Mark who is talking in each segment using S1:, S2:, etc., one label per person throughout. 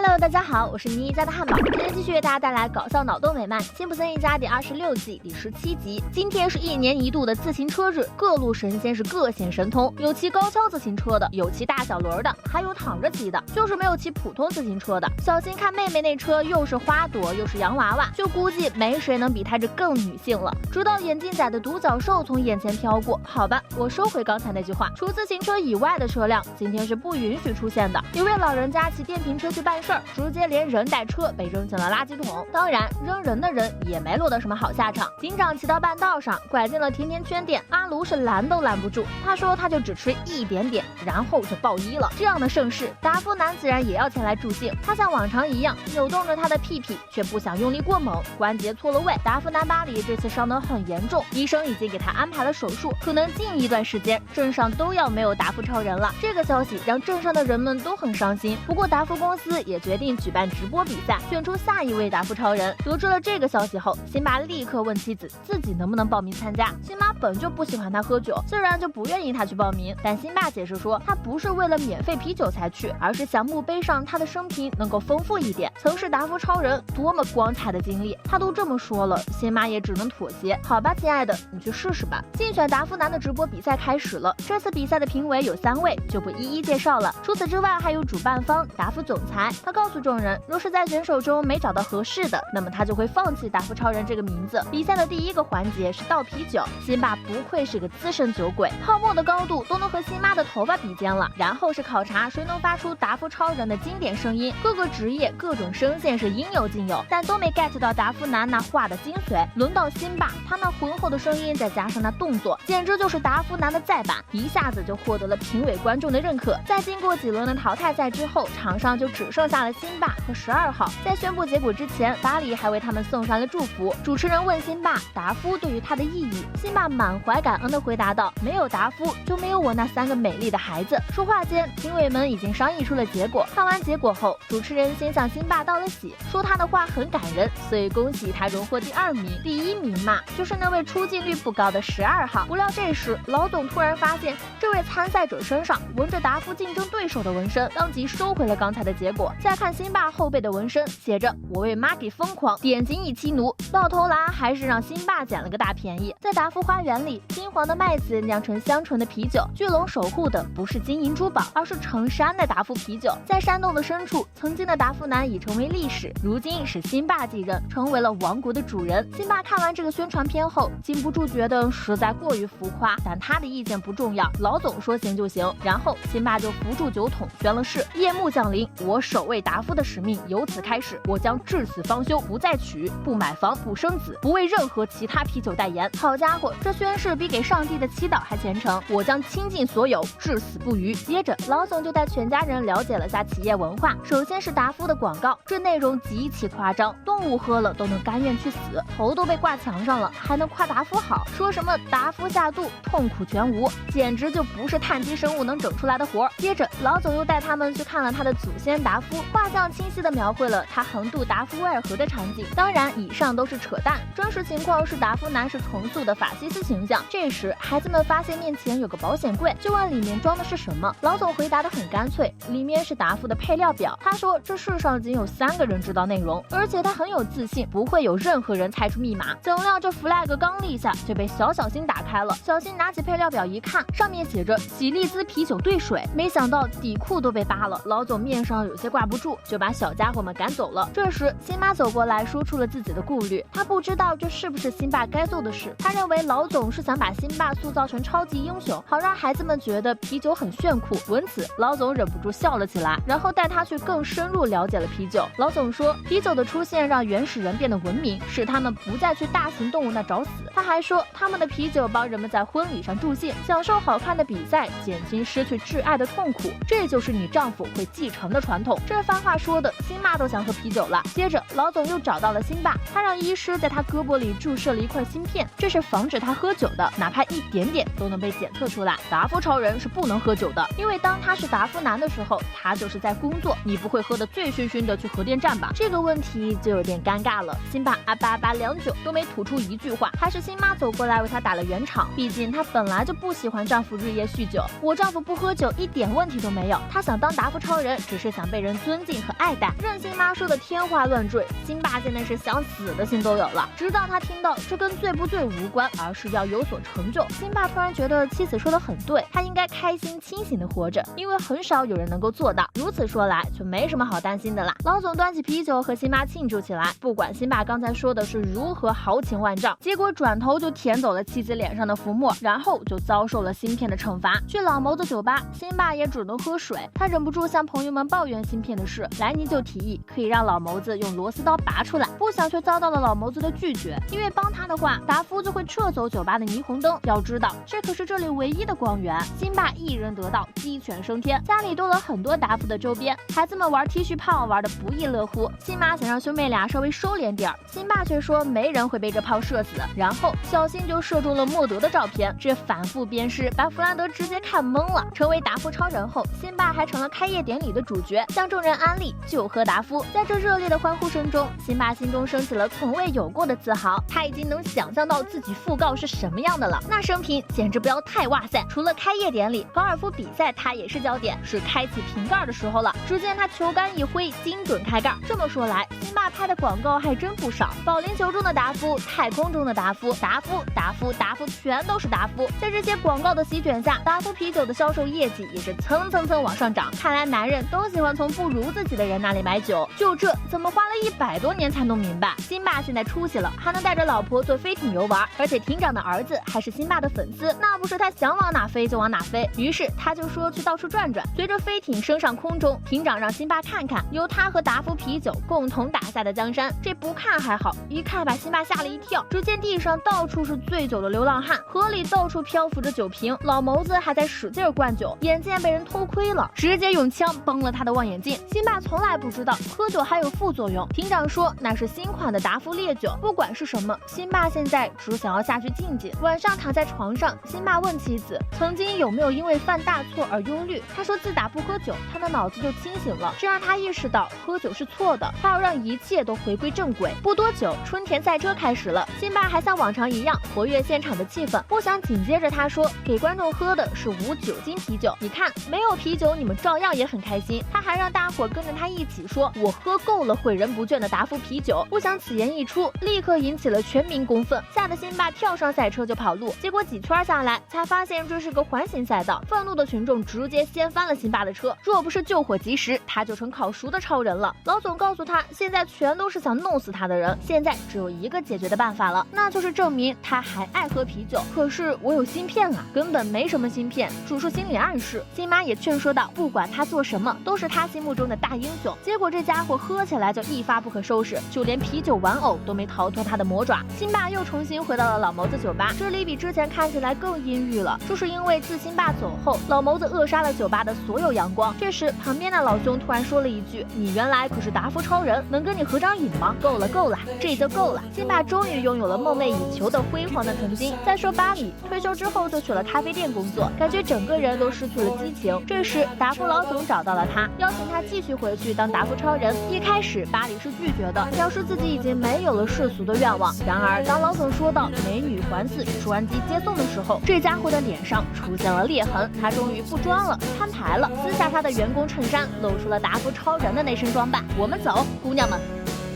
S1: Hello， 大家好，我是妮家的汉堡，今天继续为大家带来搞笑脑洞美漫《辛普森一家》第26季第17集。今天是1年1度的自行车日，各路神仙是各显神通，有骑高跷自行车的，有骑大小轮的，还有躺着骑的，就是没有骑普通自行车的。小新看妹妹那车又是花朵又是洋娃娃，就估计没谁能比她这更女性了。直到眼镜仔的独角兽从眼前飘过，好吧，我收回刚才那句话，除自行车以外的车辆今天是不允许出现的。有位老人家骑电瓶车去办事儿，直接连人带车被扔进了垃圾桶。当然，扔人的人也没落得什么好下场。警长骑到半道上，拐进了甜甜圈店，阿卢是拦都拦不住。他说他就只吃一点点，然后就爆衣了。这样的盛世，达夫男自然也要前来助兴。他像往常一样扭动着他的屁屁，却不想用力过猛，关节错了位。达夫男巴里这次伤得很严重，医生已经给他安排了手术，可能近一段时间镇上都要没有达夫超人了。这个消息让镇上的人们都很伤心。不过达夫公司也决定举办直播比赛，选出下一位达夫超人。得知了这个消息后，辛巴立刻问妻子自己能不能报名参加。辛巴本就不喜欢他喝酒，自然就不愿意他去报名。但辛巴解释说，他不是为了免费啤酒才去，而是想墓碑上他的生平能够丰富一点，曾是达夫超人，多么光彩的经历。他都这么说了，辛巴也只能妥协。好吧，亲爱的，你去试试吧。竞选达夫男的直播比赛开始了，这次比赛的评委有3位，就不一一介绍了。除此之外，还有主办方达夫总裁，他告诉众人，若是在选手中没找到合适的，那么他就会放弃达夫超人这个名字。比赛的第一个环节是倒啤酒，辛巴不愧是个资深酒鬼，泡沫的高度都能和辛巴的头发比肩了。然后是考察谁能发出达夫超人的经典声音，各个职业各种声线是应有尽有，但都没 get 到达夫男那话的精髓。轮到辛巴，他那浑厚的声音再加上那动作，简直就是达夫男的再版，一下子就获得了评委观众的认可。在经过几轮的淘汰赛之后，场上就只剩下了辛巴和12号。在宣布结果之前，巴里还为他们送上了祝福。主持人问辛巴达夫对于他的意义，辛巴满怀感恩地回答道，没有达夫就没有我那3个美丽的孩子。说话间，评委们已经商议出了结果。看完结果后，主持人先向辛巴道了喜，说他的话很感人，所以恭喜他荣获第2名。第1名嘛，就是那位出镜率不高的12号。不料这时老总突然发现这位参赛者身上纹着达夫竞争对手的纹身，当即收回了刚才的结果。再看辛巴后背的纹身，写着我为玛给疯狂，典型一妻奴。到头来还是让辛巴捡了个大便宜。在达夫花园里，金黄的麦子酿成香醇的啤酒，巨龙守护的不是金银珠宝，而是成山的达夫啤酒。在山洞的深处，曾经的达夫男已成为历史，如今是辛巴继任，成为了王国的主人。辛巴看完这个宣传片后，禁不住觉得实在过于浮夸，但他的意见不重要，老总说行就行。然后辛巴就扶住酒桶宣了誓，夜幕降临，我守卫达夫的使命由此开始，我将至死方休，不再娶，不买房，不生子，不为任何其他啤酒代言。好家伙，这宣誓比给上帝的祈祷还虔诚。我将倾尽所有，至死不渝。接着老总就带全家人了解了下企业文化。首先是达夫的广告，这内容极其夸张，动物喝了都能甘愿去死，头都被挂墙上了，还能夸达夫好，说什么达夫下肚痛苦全无，简直就不是碳基生物能整出来的活。接着老总又带他们去看了他的祖先达夫，画像清晰地描绘了他横渡达夫威尔河的场景。当然以上都是扯淡，真实情况是达夫男是重塑的法西斯形象。这时孩子们发现面前有个保险柜，就问里面装的是什么。老总回答得很干脆，里面是达夫的配料表。他说这世上仅有3个人知道内容，而且他很有自信，不会有任何人猜出密码。怎料这 flag 刚立下就被小新打开了。小新拿起配料表一看，上面写着喜力兹啤酒兑水，没想到底裤都被扒了。老总面上有些挂不住，就把小家伙们赶走了。这时辛巴走过来说出了自己的顾虑，他不知道这是不是辛巴该做的事。他认为老总是想把辛巴塑造成超级英雄，好让孩子们觉得啤酒很炫酷。闻此老总忍不住笑了起来，然后带他去更深入了解了啤酒。老总说啤酒的出现让原始人变得文明，使他们不再去大型动物那找死。他还说他们的啤酒帮人们在婚礼上助兴，享受好看的比赛，减轻失去挚爱的痛苦，这就是你丈夫会继承的传统。这番话说的辛巴都想喝啤酒了。接着老总又找到了辛巴，他让医师在他胳膊里注射了一块芯片，这是防止他喝酒的，哪怕一点点都能被检测出来。达夫超人是不能喝酒的，因为当他是达夫男的时候，他就是在工作。你不会喝得醉醺醺的去核电站吧？这个问题就有点尴尬了。辛巴啊巴巴良久都没吐出一句话，还是辛妈走过来为他打了圆场。毕竟她本来就不喜欢丈夫日夜酗酒，我丈夫不喝酒一点问题都没有，他想当达夫超人只是想被人尊尊敬和爱戴。任辛巴说的天花乱坠，辛巴现在是想死的心都有了。直到他听到这跟醉不醉无关，而是要有所成就，辛巴突然觉得妻子说的很对，他应该开心清醒的活着，因为很少有人能够做到。如此说来，就没什么好担心的啦。老总端起啤酒和辛巴庆祝起来，不管辛巴刚才说的是如何豪情万丈，结果转头就舔走了妻子脸上的浮沫，然后就遭受了芯片的惩罚。去老谋子酒吧，辛巴也只能喝水，他忍不住向朋友们抱怨芯片的事。莱尼就提议可以让老谋子用螺丝刀拔出来，不想却遭到了老谋子的拒绝，因为帮他的话，达夫就会撤走酒吧的霓虹灯。要知道，这可是这里唯一的光源。辛巴一人得道，鸡犬升天，家里多了很多达夫的周边，孩子们玩剃须炮玩得不亦乐乎。辛妈想让兄妹俩稍微收敛点，辛巴却说没人会被这炮射死，然后小心就射中了莫德的照片。这反复鞭尸把弗兰德直接看懵了。成为达夫超人后，辛巴还成了开业典礼的主角，向众人安利就喝达夫。在这热烈的欢呼声中，辛巴心中升起了从未有过的自豪，他已经能想象到自己讣告是什么样的了，那生平简直不要太哇塞。除了开业典礼，高尔夫比赛他也是焦点，是开启瓶盖的时候了。只见他球杆一挥，精准开盖。这么说来，辛巴拍的广告还真不少，保龄球中的达夫，太空中的达夫，达夫全都是达夫。在这些广告的席卷下，达夫啤酒的销售业绩也是蹭往上涨。看来男人都喜欢从不如自己的人那里买酒，就这怎么花了100多年才弄明白。辛巴现在出息了，还能带着老婆坐飞艇游玩，而且艇长的儿子还是辛巴的粉丝，那不是他想往哪飞就往哪飞。于是他就说去到处转转。随着飞艇升上空中，艇长让辛巴看看由他和达夫啤酒共同打下的江山。这不看还好，一看把辛巴吓了一跳。只见地上到处是醉酒的流浪汉，河里到处漂浮着酒瓶，老谋子还在使劲灌酒，眼见被人偷窥了，直接用枪崩了他的望远镜。辛巴从来不知道喝酒还有副作用，艇长说那是新款的达夫烈酒。不管是什么，辛巴现在只想要下去静静。晚上躺在床上，辛巴问妻子曾经有没有因为犯大错而忧虑。他说自打不喝酒，他的脑子就清醒了，这让他意识到喝酒是错的，他要让一切都回归正轨。不多久，春田赛车开始了，辛巴还像往常一样活跃现场的气氛。不想紧接着他说给观众喝的是无酒精啤酒，你看没有啤酒你们照样也很开心。他还让大伙跟着他一起说我喝够了诲人不倦的达夫啤酒。不想此言一出，立刻引起了全民公愤，吓得辛巴跳上赛车就跑路。结果几圈下来才发现这是个环形赛道，愤怒的群众直接掀翻了辛巴的车，若不是救火及时，他就成烤熟的超人了。老总告诉他现在全都是想弄死他的人，现在只有一个解决的办法了，那就是证明他还爱喝啤酒。可是我有芯片啊，根本没什么芯片，只是心理暗示。辛妈也劝说道不管他做什么都是他心目中的大英雄。结果这家伙喝起来就一发不可收拾，就连啤酒玩偶都没逃脱他的魔爪。辛巴又重新回到了老谋子酒吧，这里比之前看起来更阴郁了，这是因为自辛巴走后，老谋子扼杀了酒吧的所有阳光。这时旁边的老兄突然说了一句你原来可是达夫超人，能跟你合张影吗？够了，这就够了。辛巴终于拥有了梦寐以求的辉煌的曾经。再说巴里退休之后就去了咖啡店工作，感觉整个人都失去了激情。这时达夫老总找到了他，邀请他继续回去当达夫超人。一开始巴里是拒绝的，表示自己已经没有了世俗的愿望。然而当老总说到美女环伺收完机接送的时候，这家伙的脸上出现了裂痕，他终于不装了，摊牌了，撕下他的员工衬衫，露出了达夫超人的那身装扮。我们走，姑娘们。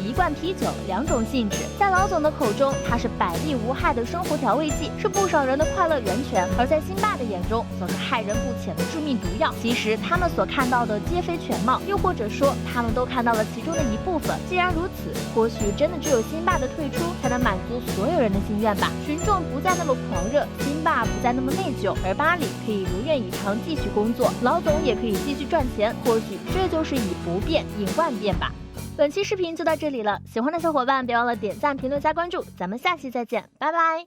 S1: 一罐啤酒2种性质，在老总的口中，它是百利无害的生活调味剂，是不少人的快乐源泉；而在辛巴的眼中，则是害人不浅的致命毒药。其实他们所看到的皆非全貌，又或者说，他们都看到了其中的一部分。既然如此，或许真的只有辛巴的退出，才能满足所有人的心愿吧。群众不再那么狂热，辛巴不再那么内疚，而巴里可以如愿以偿继续工作，老总也可以继续赚钱。或许这就是以不变应万变吧。本期视频就到这里了，喜欢的小伙伴别忘了点赞、评论、加关注，咱们下期再见，拜拜。